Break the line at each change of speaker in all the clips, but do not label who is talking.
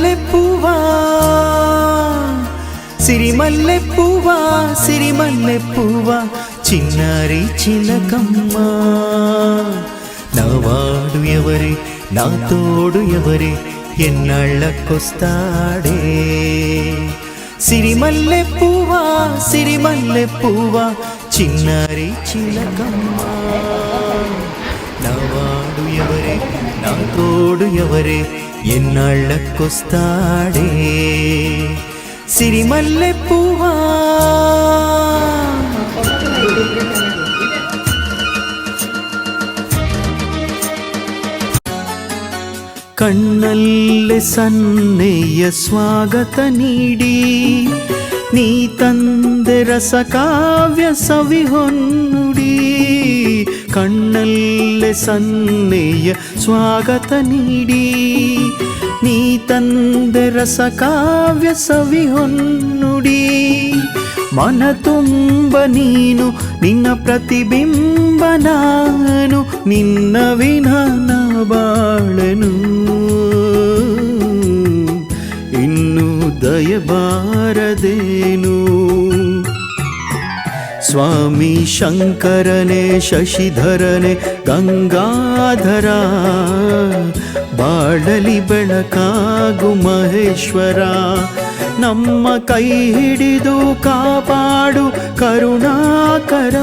సిరిమల్లెపువ్వా సిరిమల్లెపువ్వా సిరిమల్లెపువ్వా చిన్నారి చిలకమ్మ నావాడు ఎవరే నా తోడు ఎవరే ఎన్నాళ్ళకొస్తాడే సిరిమల్లెపువ్వా సిరిమల్లెపువ్వా చిన్నారి చిలకమ్మ నావాడు ఎవరే నా తోడు ఎవరే ఎన్నాళ్ళకొస్తాడే సిరిమల్లెపువ్వా ಕಣ್ಣಲ್ಲೆ ಸನ್ನೆಯ ಸ್ವಾಗತ ನೀಡಿ ನೀ ತಂದೆ ರಸಕಾವ್ಯ ಸವಿಹೊನ್ನುಡಿ ಕಣ್ಣಲ್ಲೆ ಸನ್ನೆಯ ಸ್ವಾಗತ ನೀಡಿ ನೀ ತಂದೆ ರಸಕಾವ್ಯ ಸವಿಹೊನ್ನುಡಿ ಮನ ತುಂಬ ನೀನು ನಿನ್ನ ಪ್ರತಿಬಿಂಬ ನಾನು ನಿನ್ನ ವಿನ ಬಾಳನು ಇನ್ನು ದಯಬಾರದೇನು ಸ್ವಾಮಿ ಶಂಕರನೇ ಶಶಿಧರನೇ ಗಂಗಾಧರ ಬಾಳಲಿ ಬೆಳಕಾಗು ಮಹೇಶ್ವರ ನಮ್ಮ ಕೈ ಹಿಡಿದು ಕಾಪಾಡು ಕರುಣಾಕರ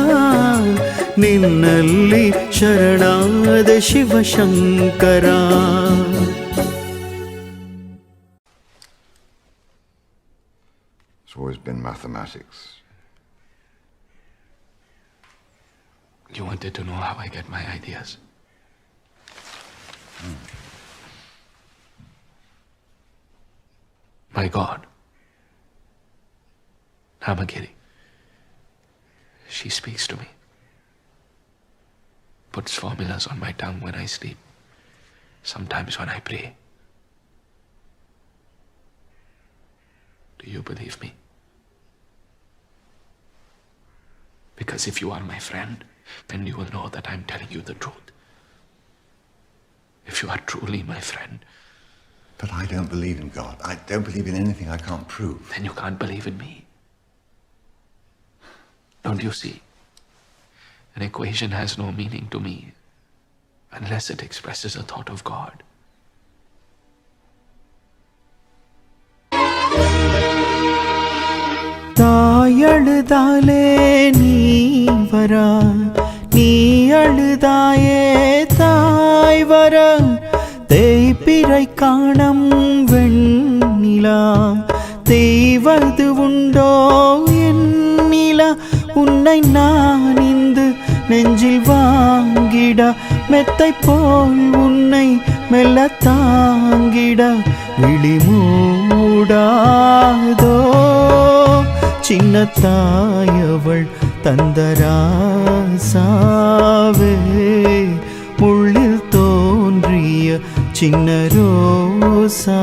ನಿನ್ನಲ್ಲಿ ಶರಣಾದ Shivashankara.
It's always been mathematics.
You wanted to know how I get my ideas? My God, Namagiri, she speaks to me, puts formulas on my tongue when I sleep, sometimes when I pray. Do you believe me? Because if you are my friend, then you will know that I'm telling you the truth. If you are truly my friend.
But I don't believe in God. I don't believe in anything I can't prove.
Then you can't believe in me. Don't you see? An equation has no meaning to me unless it expresses a thought of God.
தாயழுதாலே நீ வரா நீ அழுதாயே தாய் வர தேய்பிறை காணம் வெண்ணிலா தேய்வது உண்டோ எண்ணிலா உன்னை நான் இந்து நெஞ்சில் வாங்கிட மெத்தை போல் உன்னை மெல்ல தாங்கிட விழிமூடாதோ சின்ன தாயவள் தந்தராசாவே முள்ளில் தோன்றிய சின்ன ரோசாவே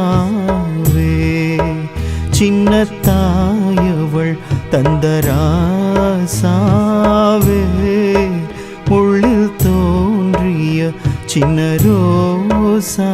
சின்ன தாயவள் தந்தராசாவே முள்ளில் தோன்றிய சின்ன ரோசா